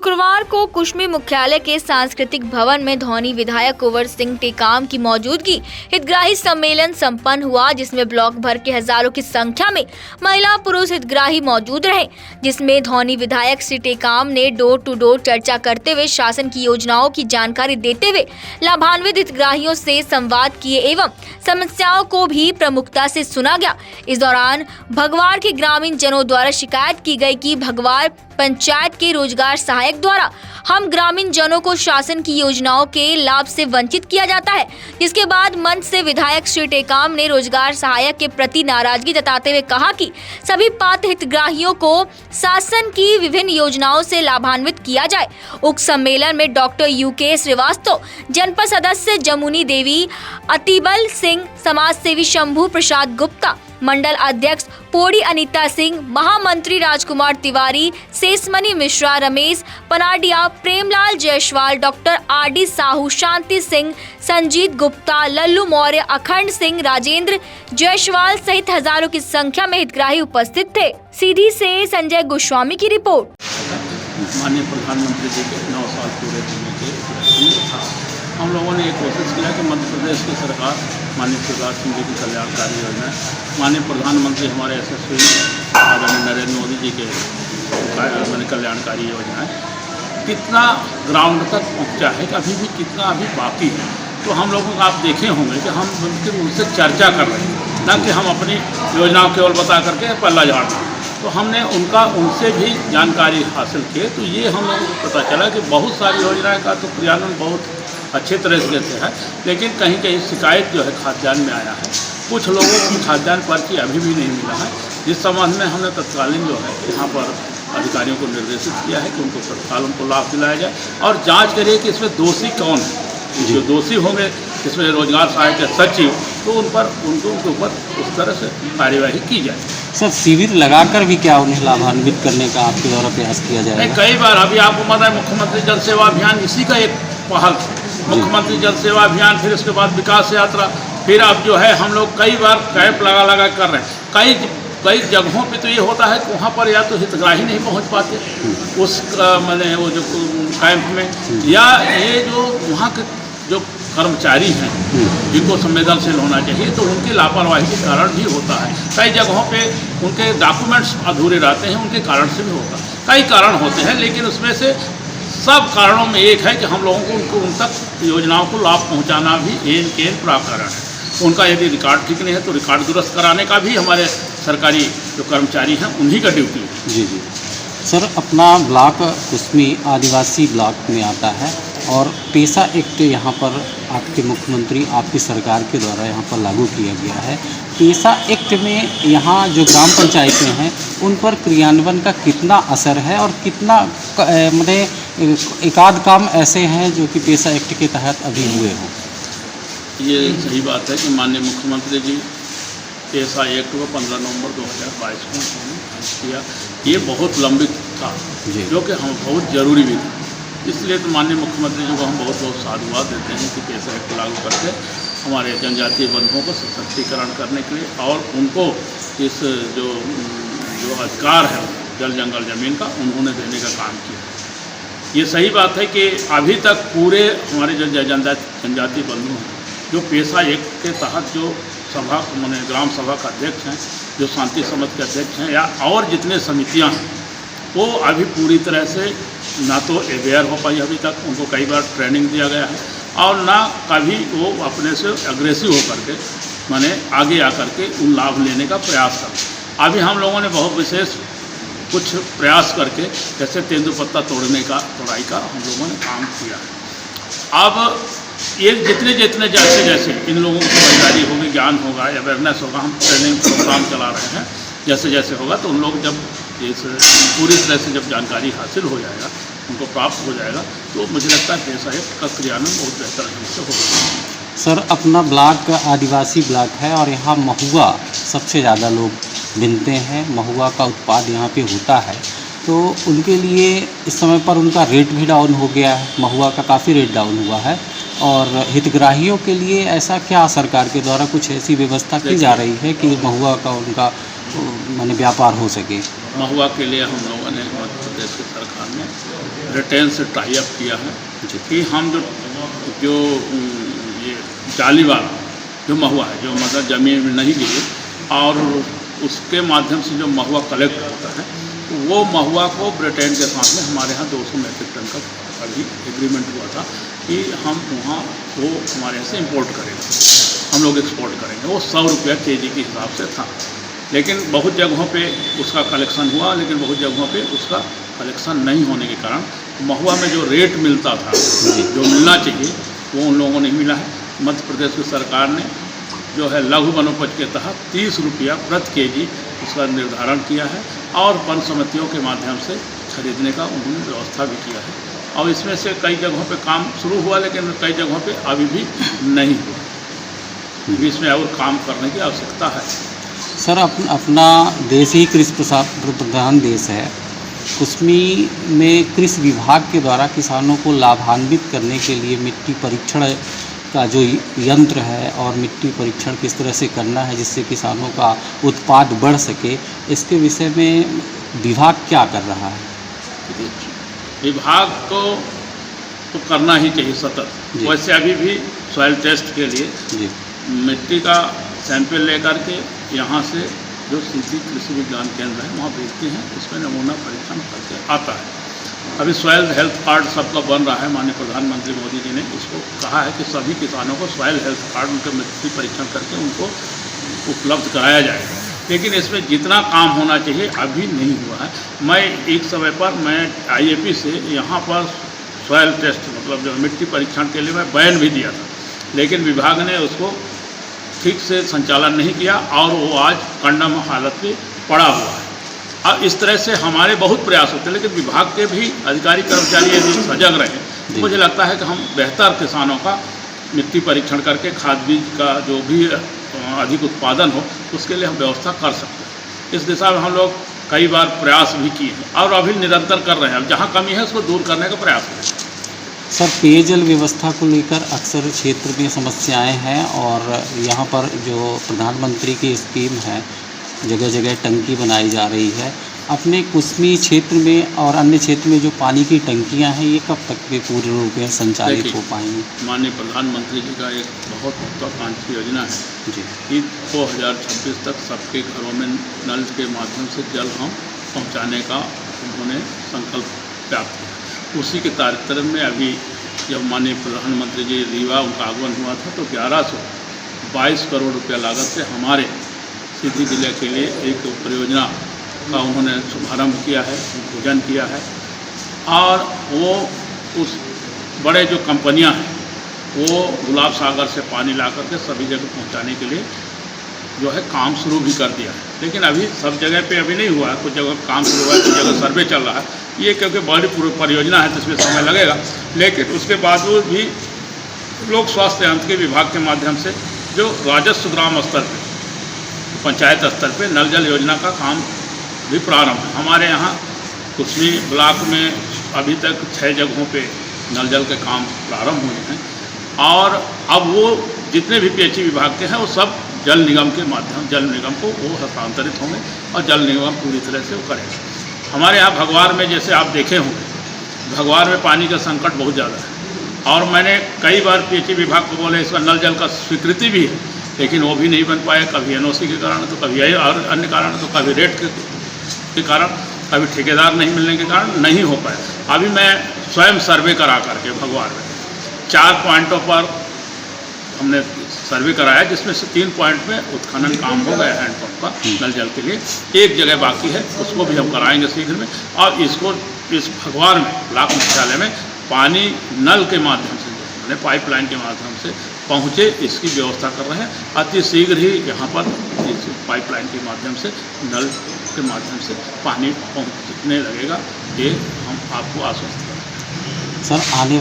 शुक्रवार को कुश्मी मुख्यालय के सांस्कृतिक भवन में धौनी विधायक कुंवर सिंह टेकाम की मौजूदगी हितग्राही सम्मेलन संपन्न हुआ, जिसमें ब्लॉक भर के हजारों की संख्या में महिला पुरुष हितग्राही मौजूद रहे। जिसमें धौनी विधायक श्री टेकाम ने डोर टू डोर चर्चा करते हुए शासन की योजनाओं की जानकारी देते हुए लाभान्वित हितग्राहियों से संवाद किए एवं समस्याओं को भी प्रमुखता से सुना गया। इस दौरान भगवार के ग्रामीण जनों द्वारा शिकायत की गई कि भगवार पंचायत के रोजगार सहायक द्वारा हम ग्रामीण जनों को शासन की योजनाओं के लाभ से वंचित किया जाता है। जिसके बाद मंच से विधायक श्री टेकाम ने रोजगार सहायक के प्रति नाराजगी जताते हुए कहा कि सभी पात्र हितग्राहियों को शासन की विभिन्न योजनाओं से लाभान्वित किया जाए। उक्त सम्मेलन में डॉक्टर यूके श्रीवास्तव, जनपद सदस्य जमुनी देवी, अतिबल सिंह, समाज सेवी शंभू प्रसाद गुप्ता, मंडल अध्यक्ष पोड़ी अनीता सिंह, महामंत्री राजकुमार तिवारी, शेषमणि मिश्रा, रमेश पनाडिया, प्रेमलाल जायसवाल, डॉक्टर आर.डी. साहू, शांति सिंह, संजीत गुप्ता, लल्लू मौर्य, अखंड सिंह, राजेंद्र जायसवाल सहित हजारों की संख्या में हितग्राही उपस्थित थे। सीधी से संजय गोस्वामी की रिपोर्ट। माननीय प्रधानमंत्री जी के 9 साल पूरे होने के हम लोगों ने एक कोशिश किया कि मध्य प्रदेश की सरकार माननीय शिवराज सिंह जी की कल्याणकारी योजना, माननीय प्रधानमंत्री हमारे यशस्वी आदरणीय नरेंद्र मोदी जी के कल्याणकारी योजनाएं कितना ग्राउंड तक पहुंचा है कि अभी भी कितना अभी बाकी है। तो हम लोगों का आप देखे होंगे कि हम उनसे चर्चा कर रहे हैं, न कि हम अपनी योजनाओं केवल बता करके पल्ला झाड़ रहे हैं। तो हमने उनसे भी जानकारी हासिल की। तो ये हम लोगों को पता चला कि बहुत सारी योजनाएं का तो क्रियान्वयन बहुत अच्छे तरह से है, लेकिन कहीं कहीं शिकायत जो है खाद्यान्न में आया है। कुछ लोगों को खाद्यान्न पर्ची अभी भी नहीं मिला है, जिस संबंध में हमने तत्कालीन जो है यहाँ पर अधिकारियों को निर्देशित किया है कि उनको तत्काल उनको लाभ दिलाया जाए और जांच करिए कि इसमें दोषी कौन है। जो दोषी होंगे इसमें रोजगार सहायक के सचिव, तो उनके ऊपर उस तरह से कार्यवाही की जाए। सर, शिविर लगाकर भी क्या उन्हें लाभान्वित करने का आपके द्वारा प्रयास किया जाएगा? कई बार अभी आपको पता है मुख्यमंत्री जन सेवा अभियान इसी का एक पहल, मुख्यमंत्री जन सेवा अभियान, फिर उसके बाद विकास यात्रा, फिर अब जो है हम लोग कई बार कैंप लगा कर रहे हैं। कई जगहों पे तो ये होता है कि वहाँ पर या तो हितग्राही नहीं पहुँच पाते उस मैंने वो जो कैंप में, या ये जो वहाँ के जो कर्मचारी हैं जिनको संवेदनशील होना चाहिए, तो उनकी लापरवाही के कारण भी होता है। कई जगहों पे उनके डॉक्यूमेंट्स अधूरे रहते हैं, उनके कारण से भी होता है। कई कारण होते हैं, लेकिन उसमें से सब कारणों में एक है कि हम लोगों को उन तक योजनाओं को लाभ पहुंचाना भी एक प्रावधान है। उनका यदि रिकॉर्ड ठीक नहीं है तो रिकॉर्ड दुरुस्त कराने का भी हमारे सरकारी जो कर्मचारी हैं उन्हीं का ड्यूटी है। जी। सर, अपना ब्लॉक कुश्मी आदिवासी ब्लॉक में आता है और पेशा एक्ट यहाँ पर आपके मुख्यमंत्री आपकी सरकार के द्वारा यहाँ पर लागू किया गया है। पेशा एक्ट में यहाँ जो ग्राम पंचायतें हैं उन पर क्रियान्वयन का कितना असर है और कितना मतलब एकाध काम ऐसे हैं जो कि पेशा एक्ट के तहत अभी हुए हों? ये सही बात है कि माननीय मुख्यमंत्री जी पेशा एक्ट को 15 नवंबर 2022 को किया। ये बहुत लंबित था, जो कि हम बहुत ज़रूरी भी था। इसलिए तो माननीय मुख्यमंत्री जी को हम बहुत साधुवाद देते हैं कि पेशा एक्ट लागू करके हमारे जनजातीय बंधुओं को सशक्तिकरण करने के लिए और उनको इस जो अधिकार है जल जंगल ज़मीन का उन्होंने देने का काम किया। ये सही बात है कि अभी तक पूरे हमारे जो जनजातीय बंधु हैं जो पेशा एक्ट के तहत जो सभा मैंने ग्राम सभा का अध्यक्ष हैं, जो शांति समिति के अध्यक्ष हैं, या और जितने समितियां हैं, वो अभी पूरी तरह से ना तो अवेयर हो पाई अभी तक। उनको कई बार ट्रेनिंग दिया गया है और ना कभी वो अपने से अग्रेसिव होकर के माने आगे आकर के उन लाभ लेने का प्रयास करें। अभी हम लोगों ने बहुत विशेष कुछ प्रयास करके जैसे तेंदुपत्ता तोड़ाई का हम लोगों ने काम किया। अब ये जितने जैसे इन लोगों को समझदारी होगी, ज्ञान होगा, अवेयरनेस होगा, हम ट्रेनिंग प्रोग्राम चला रहे हैं, जैसे होगा तो उन लोग जब इस पूरी तरह से जब जानकारी हासिल हो जाएगा, उनको प्राप्त हो जाएगा, तो मुझे लगता है पेशा एक्ट का क्रियान्वयन बहुत बेहतर ढंग से होगा। सर, अपना ब्लॉक आदिवासी ब्लॉक है और यहाँ महुआ सबसे ज़्यादा लोग बिनते हैं, महुआ का उत्पाद यहाँ पे होता है, तो उनके लिए इस समय पर उनका रेट भी डाउन हो गया है, महुआ का काफ़ी रेट डाउन हुआ है। और हितग्राहियों के लिए ऐसा क्या सरकार के द्वारा कुछ ऐसी व्यवस्था की जा रही है कि महुआ का उनका माने व्यापार हो सके? महुआ के लिए हम लोगों ने मध्य प्रदेश की सरकार में ब्रिटेन से टाई अप किया है जी। कि हम जो ये जाली वाला जो महुआ है, जो मतलब ज़मीन में नहीं गिरे, और उसके माध्यम से जो महुआ कलेक्ट होता है, तो वो महुआ को ब्रिटेन के साथ में हमारे यहाँ 200 मीट्रिक टन का अभी एग्रीमेंट हुआ था कि हम वहाँ वो हमारे यहाँ से इंपोर्ट करेंगे, हम लोग एक्सपोर्ट करेंगे। वो 100 रुपया केजी के हिसाब से था, लेकिन बहुत जगहों पे उसका कलेक्शन हुआ, लेकिन बहुत जगहों पे उसका कलेक्शन नहीं होने के कारण महुआ में जो रेट मिलता था, जो मिलना चाहिए, वो उन लोगों को नहीं मिला है। मध्य प्रदेश की सरकार ने जो है लघु वनोपज के तहत 30 रुपया प्रति केजी उसका निर्धारण किया है, और वन समितियों के माध्यम से खरीदने का उन्होंने व्यवस्था भी किया है। और इसमें से कई जगहों पे काम शुरू हुआ, लेकिन कई जगहों पे अभी भी नहीं हुआ। इसमें और काम करने की आवश्यकता है। सर, अपना देश ही कृषि प्रधान देश है। कुस्मी में कृषि विभाग के द्वारा किसानों को लाभान्वित करने के लिए मिट्टी परीक्षण का जो यंत्र है और मिट्टी परीक्षण किस तरह से करना है जिससे किसानों का उत्पाद बढ़ सके, इसके विषय में विभाग क्या कर रहा है? विभाग को तो करना ही चाहिए सतत। वैसे अभी भी सॉइल टेस्ट के लिए जी मिट्टी का सैंपल लेकर के यहाँ से जो सीधी कृषि विज्ञान केंद्र है वहाँ भेजते हैं, उसमें नमूना परीक्षण करके आता है। अभी सॉइल हेल्थ कार्ड सबका बन रहा है। माननीय प्रधानमंत्री मोदी जी ने इसको कहा है कि सभी किसानों को सॉइल हेल्थ कार्ड उनके मिट्टी परीक्षण करके उनको उपलब्ध कराया जाएगा, लेकिन इसमें जितना काम होना चाहिए अभी नहीं हुआ है। मैं एक समय पर IAP से यहाँ पर सॉइल टेस्ट मतलब जो मिट्टी परीक्षण के लिए मैं बैन भी दिया था, लेकिन विभाग ने उसको ठीक से संचालन नहीं किया और वो आज कंडम हालत में पड़ा हुआ है। अब इस तरह से हमारे बहुत प्रयास होते हैं, लेकिन विभाग के भी अधिकारी कर्मचारी यदि सजग रहे तो मुझे लगता है कि हम बेहतर किसानों का मिट्टी परीक्षण करके खाद बीज का जो भी अधिक उत्पादन हो उसके लिए हम व्यवस्था कर सकते हैं। इस दिशा में हम लोग कई बार प्रयास भी किए हैं और अभी निरंतर कर रहे हैं। अब जहाँ कमी है उसको दूर करने का प्रयास करें। सर, पेयजल व्यवस्था को लेकर अक्सर क्षेत्र में समस्याएं हैं और यहाँ पर जो प्रधानमंत्री की स्कीम है, जगह जगह टंकी बनाई जा रही है। अपने कुस्मी क्षेत्र में और अन्य क्षेत्र में जो पानी की टंकियाँ हैं, ये कब तक भी पूर्ण रूप में संचालित हो पाएंगी? माननीय प्रधानमंत्री जी का एक बहुत महत्वाकांक्षी योजना है जी कि 2026 तक सबके घरों में नल के माध्यम से जल हम पहुँचाने का उन्होंने संकल्प प्राप्त किया। उसी के तारतम्य में अभी जब माननीय प्रधानमंत्री जी रीवा उनका आगमन हुआ था तो 1122 करोड़ रुपया लागत से हमारे सीधी जिले के लिए एक परियोजना का उन्होंने शुभारम्भ किया है, उद्घाटन किया है। और वो उस बड़े जो कंपनियां हैं वो गुलाब सागर से पानी ला करके सभी जगह पहुंचाने के लिए जो है काम शुरू भी कर दिया है, लेकिन अभी सब जगह पे अभी नहीं हुआ है। कुछ जगह काम शुरू हुआ है, कुछ जगह सर्वे चल रहा है। ये क्योंकि बड़ी परियोजना है तो इसमें समय लगेगा, लेकिन उसके बावजूद भी लोक स्वास्थ्य यांत्रिकी विभाग के माध्यम से जो राजस्व ग्राम स्तर पर, पंचायत स्तर पे नल जल योजना का काम भी प्रारंभ है। हमारे यहाँ कुस्मी ब्लॉक में अभी तक 6 जगहों पे नल जल के काम प्रारंभ हुए हैं, और अब वो जितने भी PHE विभाग के हैं वो सब जल निगम के माध्यम जल निगम को वो हस्तांतरित होंगे और जल निगम पूरी तरह से वो करेंगे। हमारे यहाँ भगवार में जैसे आप देखे होंगे, भगवार में पानी का संकट बहुत ज़्यादा है, और मैंने कई बार PHE विभाग को बोले इसका नल जल का स्वीकृति भी है, लेकिन वो भी नहीं बन पाया। कभी NOC के कारण, तो कभी और अन्य कारण, तो कभी रेट के कारण, कभी ठेकेदार नहीं मिलने के कारण नहीं हो पाया। अभी मैं स्वयं सर्वे करा करके भगवान में 4 पॉइंटों पर हमने सर्वे कराया, जिसमें से 3 पॉइंट में उत्खनन काम हो गया हैंडपम्प का नल जल के लिए। एक जगह बाकी है, उसको भी हम कराएंगे शीघ्र में, और इसको इस भगवान में ब्लॉक मुख्यालय में पानी नल के माध्यम से, मैंने पाइपलाइन के माध्यम से पहुँचे, इसकी व्यवस्था कर रहे हैं। अति शीघ्र ही यहाँ पर इस पाइपलाइन के माध्यम से नल के माध्यम से पानी पहुँचने लगेगा, ये हम आपको आश्वस्त करें। सर, आने